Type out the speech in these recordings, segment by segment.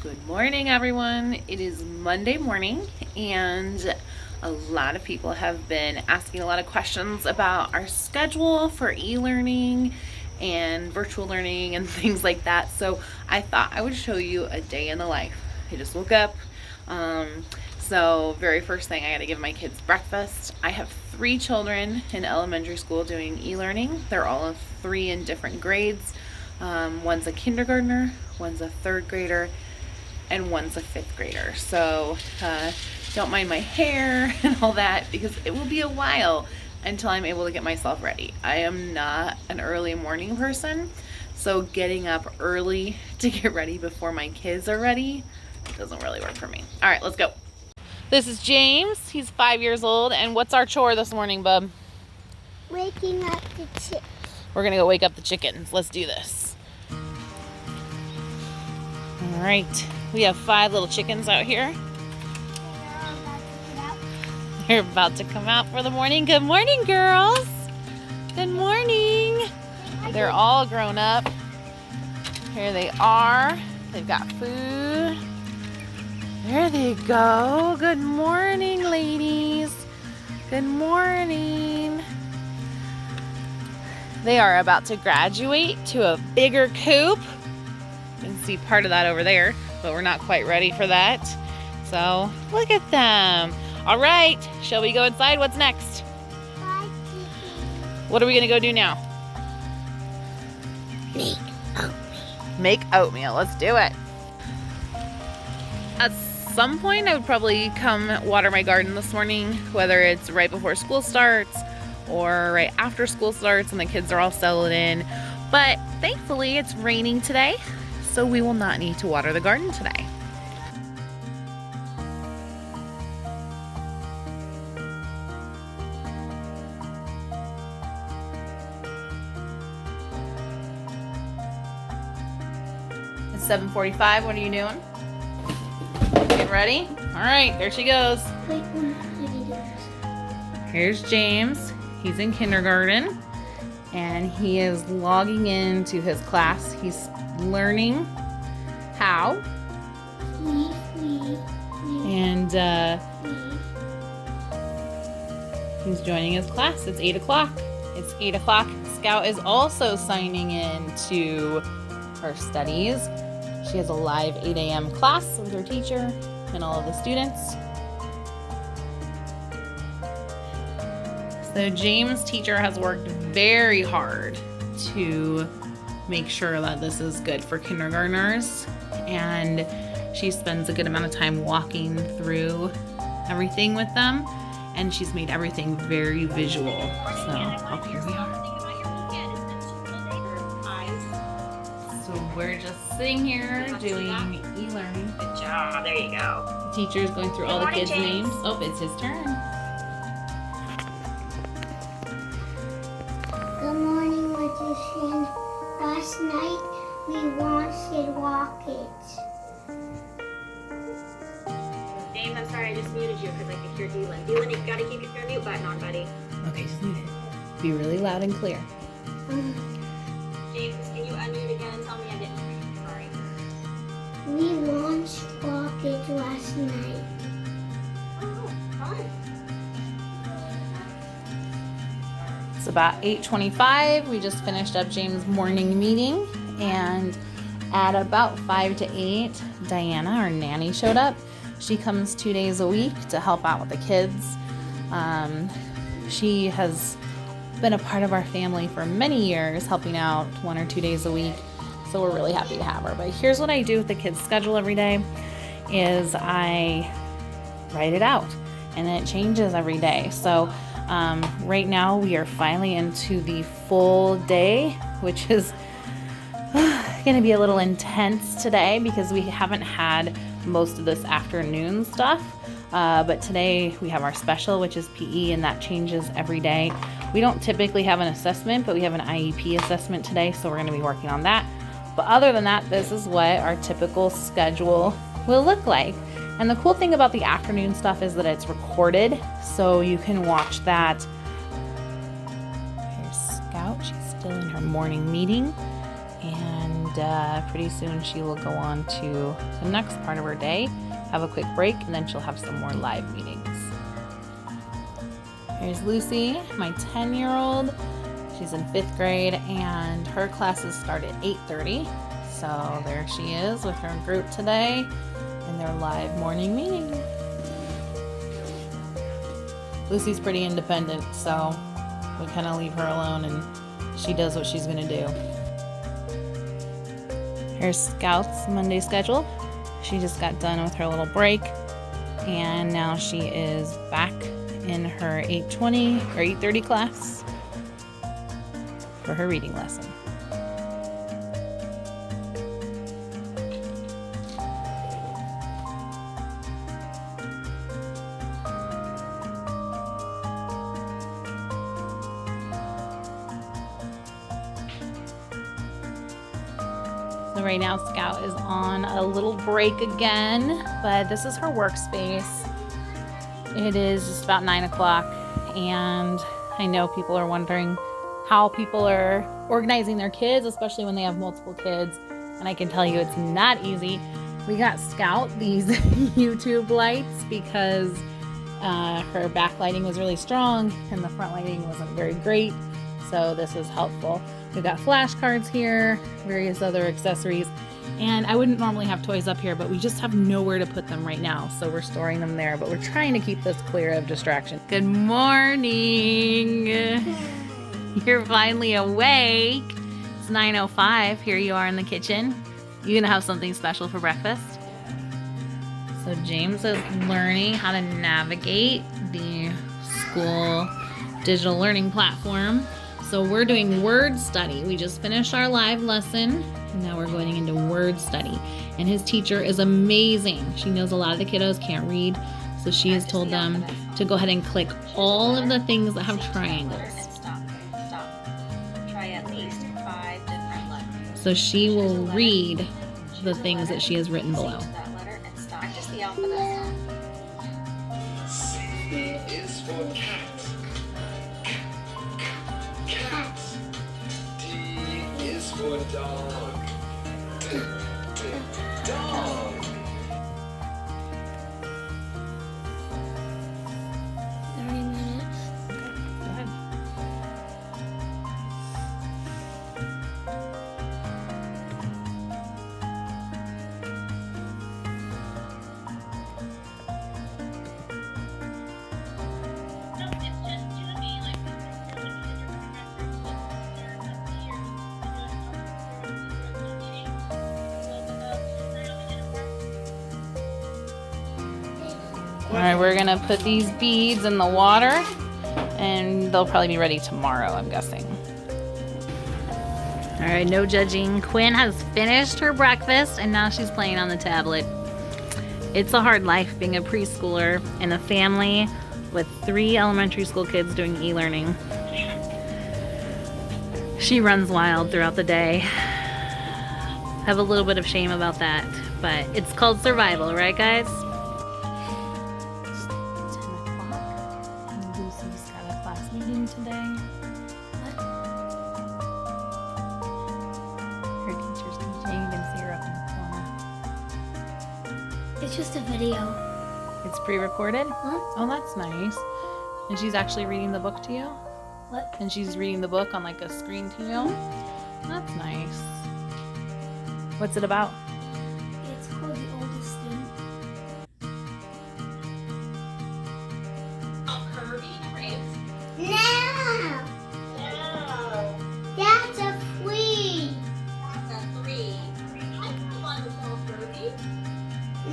Good morning, everyone. It is Monday morning, and a lot of people have been asking a lot of questions about our schedule for e-learning and virtual learning and things like that. So I thought I would show you a day in the life. I just woke up. So very first thing, I got to give my kids breakfast. I have 3 children in elementary school doing e-learning. They're all 3 in different grades. One's a kindergartner, one's a 3rd grader, and one's a 5th grader. So don't mind my hair and all that, because it will be a while until I'm able to get myself ready. I am not an early morning person, so getting up early to get ready before my kids are ready doesn't really work for me. All right, let's go. This is James. He's 5 years old, and what's our chore this morning, bub? Waking up the chickens. We're gonna go wake up the chickens. Let's do this. All right, we have 5 little chickens out here. They're about to come out for the morning. Good morning, girls. Good morning. They're all grown up. Here they are. They've got food. There they go. Good morning, ladies. Good morning. They are about to graduate to a bigger coop. You can see part of that over there, but we're not quite ready for that. So look at them. All right, shall we go inside? What's next? What are we gonna go do now? Make oatmeal. Let's do it. At some point, I would probably come water my garden this morning, whether it's right before school starts or right after school starts and the kids are all settled in. But thankfully, it's raining today, so we will not need to water the garden today. It's 7:45. What are you doing? Getting ready? All right, there she goes. Here's James. He's in kindergarten, and he is logging into his class. He's learning how. And he's joining his class. It's 8 o'clock. It's 8 o'clock. Scout is also signing in to her studies. She has a live 8 a.m. class with her teacher and all of the students. So James' teacher has worked very hard to make sure that this is good for kindergartners, and she spends a good amount of time walking through everything with them, and she's made everything very visual. So up here we are. So we're just sitting here doing e-learning. Good job. There you go. The teacher's going through all the kids' James. names. Oh, it's his turn. Good morning, magician. Last night we watched Rockets. James, I'm sorry, I just muted you because I could hear Dylan. Dylan, you gotta keep your mute button on, buddy. Okay, just mute it. Be really loud and clear. James, can you unmute again and tell me I didn't hear you? Sorry. We launched Rockets last night. Oh, fun. It's about 8:25. We just finished up James' morning meeting, and at about 5 to 8, Diana, our nanny, showed up. She comes 2 days a week to help out with the kids. She has been a part of our family for many years, helping out 1 or 2 days a week. So we're really happy to have her. But here's what I do with the kids' schedule every day is I write it out, and it changes every day. So right now we are finally into the full day, which is going to be a little intense today because we haven't had most of this afternoon stuff. But today we have our special, which is PE, and that changes every day. We don't typically have an assessment, but we have an IEP assessment today, so we're going to be working on that. But other than that, this is what our typical schedule will look like. And the cool thing about the afternoon stuff is that it's recorded, so you can watch that. Here's Scout. She's still in her morning meeting. And pretty soon she will go on to the next part of her day, have a quick break, and then she'll have some more live meetings. Here's Lucy, my 10-year-old. She's in 5th grade, and her classes start at 8:30. So there she is with her group today in their live morning meeting. Lucy's pretty independent, so we kind of leave her alone and she does what she's gonna do. Here's Scout's Monday schedule. She just got done with her little break, and now she is back in her 8:20 or 8:30 class for her reading lesson. So right now Scout is on a little break again, but this is her workspace. It is just about 9 o'clock, and I know people are wondering how people are organizing their kids, especially when they have multiple kids, and I can tell you it's not easy. We got Scout these YouTube lights because her backlighting was really strong and the front lighting wasn't very great, so this is helpful. We've got flashcards here, various other accessories, and I wouldn't normally have toys up here, but we just have nowhere to put them right now, so we're storing them there, but we're trying to keep this clear of distraction. Good morning! You're finally awake. It's 9:05. Here you are in the kitchen. You gonna have something special for breakfast? So James is learning how to navigate the school digital learning platform. So we're doing word study. We just finished our live lesson, and now we're going into word study. And his teacher is amazing. She knows a lot of the kiddos can't read, so she has told them to go ahead and click all of the things that have triangles. Stop. Try at least 5 different letters. So she will read the things that she has written below. That letter and stop. Practice the alphabet. C is for cat. Cat. D is for dog. Dog. 30 minutes. Go ahead. All right, we're gonna put these beads in the water, and they'll probably be ready tomorrow, I'm guessing. All right, no judging. Quinn has finished her breakfast, and now she's playing on the tablet. It's a hard life being a preschooler in a family with 3 elementary school kids doing e-learning. She runs wild throughout the day. Have a little bit of shame about that, but it's called survival, right guys? It's 10 o'clock, and Lucy's got a class meeting today. Her teacher's teaching. You can see her up in the corner. It's just a video. It's pre-recorded? Huh? Oh, that's nice. And she's actually reading the book to you? What? And she's reading the book on like a screen to you? That's nice. What's it about? It's called The Oldest Thing. No! No. That's a flea. That's a 3. I don't want to call Kirby.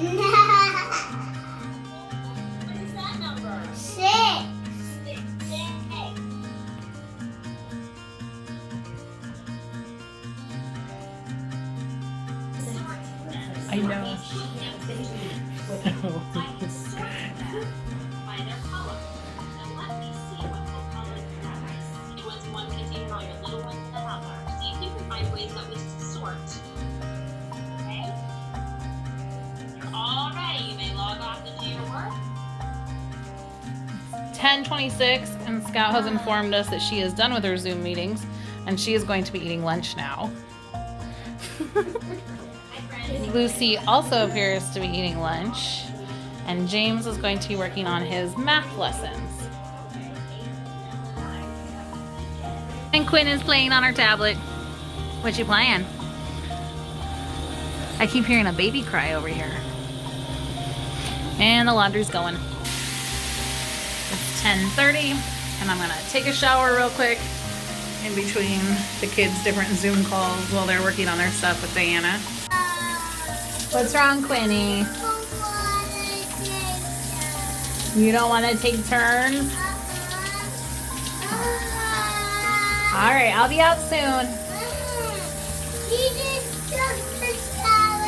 No! What is that number? 6. 6. I know. By their color. Now let me see what the color is. It was one containing all your little ones in the color. See if you can find ways that we sort. Okay? You're all ready. You may log off and do your work. 10:26, and Scout has informed us that she is done with her Zoom meetings, and she is going to be eating lunch now. Lucy also appears to be eating lunch, and James is going to be working on his math lessons. And Quinn is playing on her tablet. What's she playing? I keep hearing a baby cry over here. And the laundry's going. It's 10:30, and I'm gonna take a shower real quick in between the kids' different Zoom calls while they're working on their stuff with Diana. What's wrong, Quinny? You don't want to take turns? All right, I'll be out soon. He just took the shower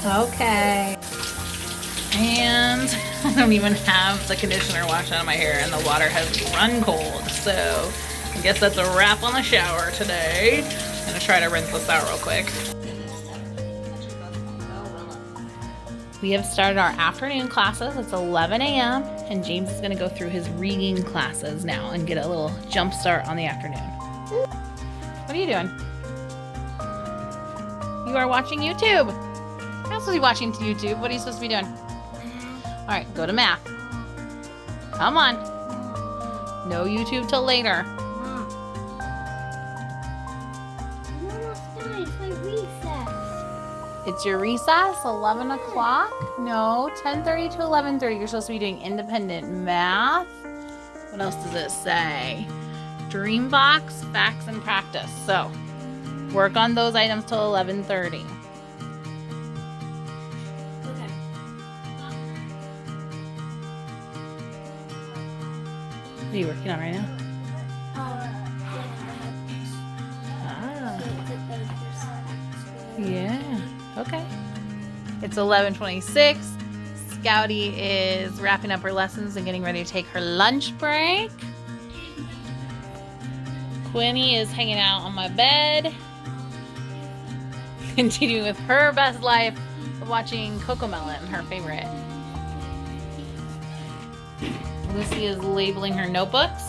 away. Okay. And I don't even have the conditioner washed out of my hair, and the water has run cold. So I guess that's a wrap on the shower today. I'm gonna try to rinse this out real quick. We have started our afternoon classes. It's 11 a.m. and James is gonna go through his reading classes now and get a little jump start on the afternoon. What are you doing? You are watching YouTube. You're not supposed to be watching YouTube. What are you supposed to be doing? All right, go to math. Come on. No YouTube till later. It's your recess, 11 o'clock? No, 10:30 to 11:30. You're supposed to be doing independent math. What else does it say? Dreambox, facts, and practice. So, work on those items till 11:30. Okay. What are you working on right now? Ah, yeah. Okay. It's 11:26. Scouty is wrapping up her lessons and getting ready to take her lunch break. Quinny is hanging out on my bed, continuing with her best life of watching Cocomelon, her favorite. Lucy is labeling her notebooks,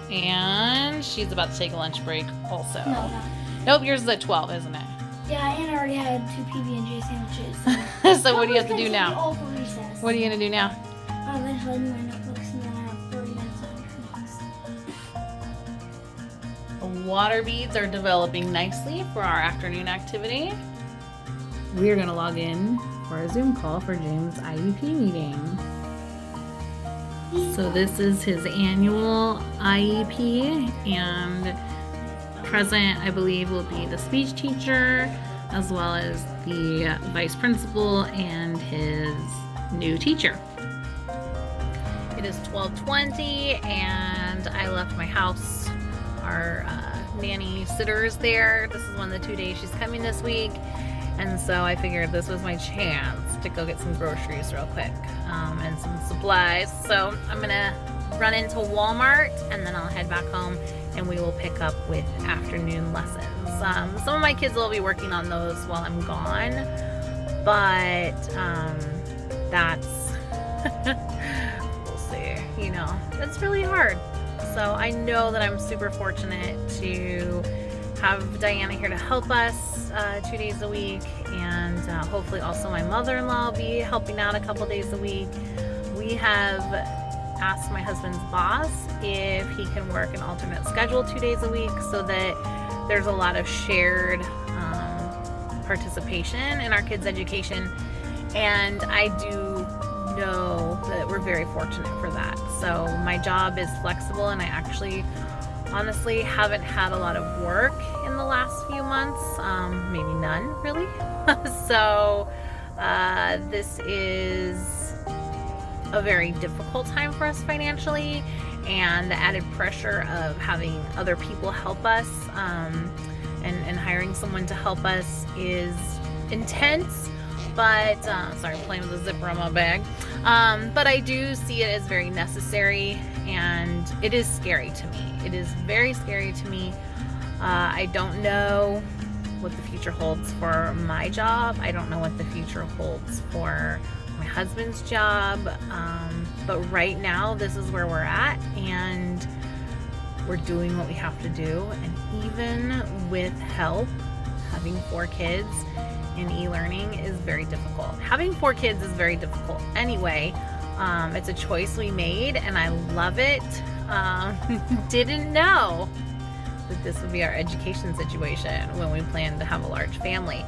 and she's about to take a lunch break also. No. Nope, yours is at 12, isn't it? Yeah, and I already had 2 PB&J sandwiches. So what do you have to do now? All for recess. What are you gonna do now? I'm gonna hide my notebooks, and then I have 30 minutes of class. The water beads are developing nicely for our afternoon activity. We are gonna log in for a Zoom call for James' IEP meeting. So this is his annual IEP, and present, I believe, will be the speech teacher, as well as the vice principal and his new teacher. It is 12:20, and I left my house. Our nanny sitter is there. This is one of the 2 days she's coming this week, and so I figured this was my chance to go get some groceries real quick and some supplies. So I'm gonna run into Walmart, and then I'll head back home, and we will pick up with afternoon lessons. Some of my kids will be working on those while I'm gone, but that's we'll see. You know, it's really hard. So I know that I'm super fortunate to have Diana here to help us 2 days a week, and hopefully also my mother-in-law will be helping out a couple days a week. We have asked my husband's boss if he can work an alternate schedule 2 days a week so that there's a lot of shared participation in our kids' education, and I do know that we're very fortunate for that. So my job is flexible, and I actually honestly haven't had a lot of work in the last few months, maybe none really. So this is a very difficult time for us financially, and the added pressure of having other people help us and hiring someone to help us is intense. But sorry, I'm playing with the zipper on my bag. But I do see it as very necessary, and it is scary to me. It is very scary to me. I don't know what the future holds for my job. I don't know what the future holds for my husband's job. But right now, this is where we're at, and we're doing what we have to do. And even with help, having 4 kids in e-learning is very difficult. Having 4 kids is very difficult anyway. It's a choice we made and I love it. Didn't know that this would be our education situation when we planned to have a large family.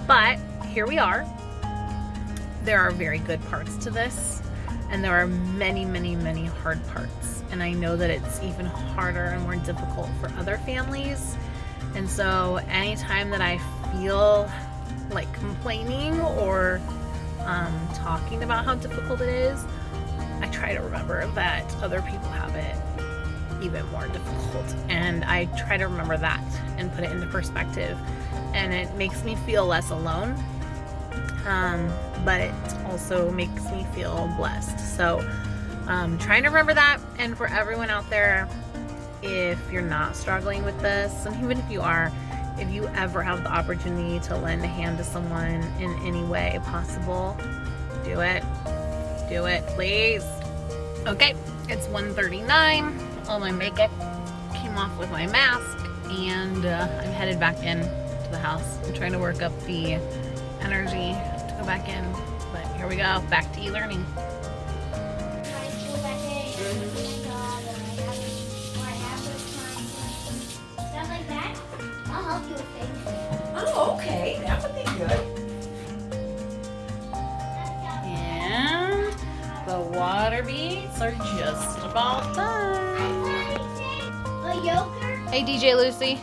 But here we are. There are very good parts to this, and there are many, many, many hard parts. And I know that it's even harder and more difficult for other families. And so anytime that I feel like complaining or talking about how difficult it is, I try to remember that other people have it even more difficult. And I try to remember that and put it into perspective. And it makes me feel less alone. But it also makes me feel blessed. So trying to remember that. And for everyone out there, if you're not struggling with this, and even if you are, if you ever have the opportunity to lend a hand to someone in any way possible, do it. Do it, please. Okay, it's 1:39. All my makeup came off with my mask, and I'm headed back in to the house. I'm trying to work up the energy to go back in, but here we go, back to e-learning. Stuff like that. I'll help you with things. Oh, okay, that would be good. And the water beads are just about done. A yogurt. Hey DJ Lucy,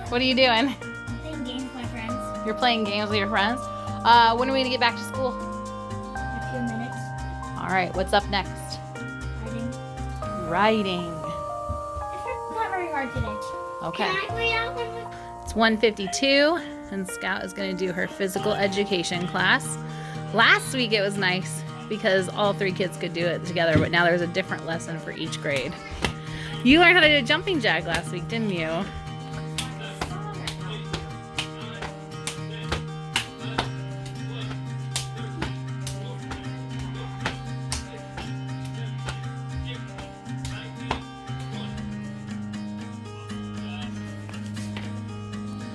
what are you doing? Playing games with my friends. You're playing games with your friends? When are we gonna get back to school? In a few minutes. All right, what's up next? Writing. Writing. It's not very hard today. Okay. Can I wait out with you? It's 1:52 and Scout is gonna do her physical education class. Last week it was nice because all 3 kids could do it together, but now there's a different lesson for each grade. You learned how to do a jumping jack last week, didn't you?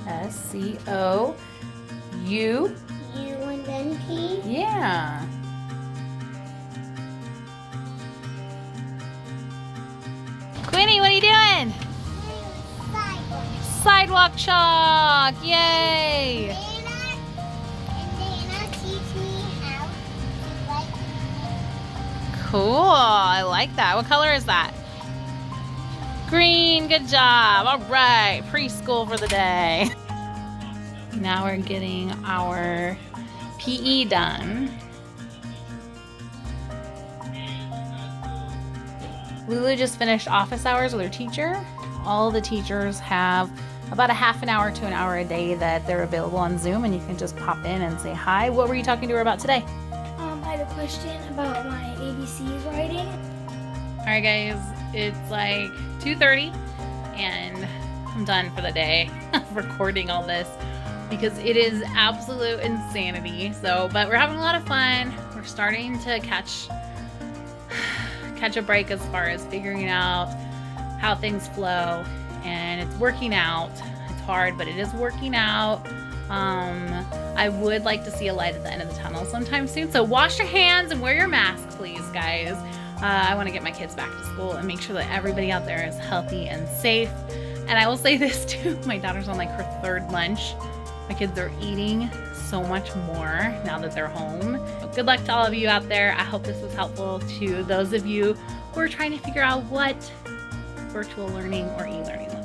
SCOU. U and then P. Yeah. Quinny, what are you doing? Sidewalk chalk. Yay. Dana teach me how to write. Cool. I like that. What color is that? Green. Good job. All right. Preschool for the day. Now we're getting our PE done. Lulu just finished office hours with her teacher. All the teachers have about a half an hour to an hour a day that they're available on Zoom, and you can just pop in and say hi. What were you talking to her about today? I had a question about my ABCs writing. All right, guys, it's like 2:30, and I'm done for the day recording all this because it is absolute insanity. So, but we're having a lot of fun. We're starting to catch a break as far as figuring out how things flow, and it's working out. It's hard, but it is working out. I would like to see a light at the end of the tunnel sometime soon. So wash your hands and wear your mask, please, guys. I want to get my kids back to school and make sure that everybody out there is healthy and safe. And I will say this too, my daughter's on like her 3rd lunch. My kids are eating so much more now that they're home. Good luck to all of you out there. I hope this was helpful to those of you who are trying to figure out what virtual learning or e-learning looks like.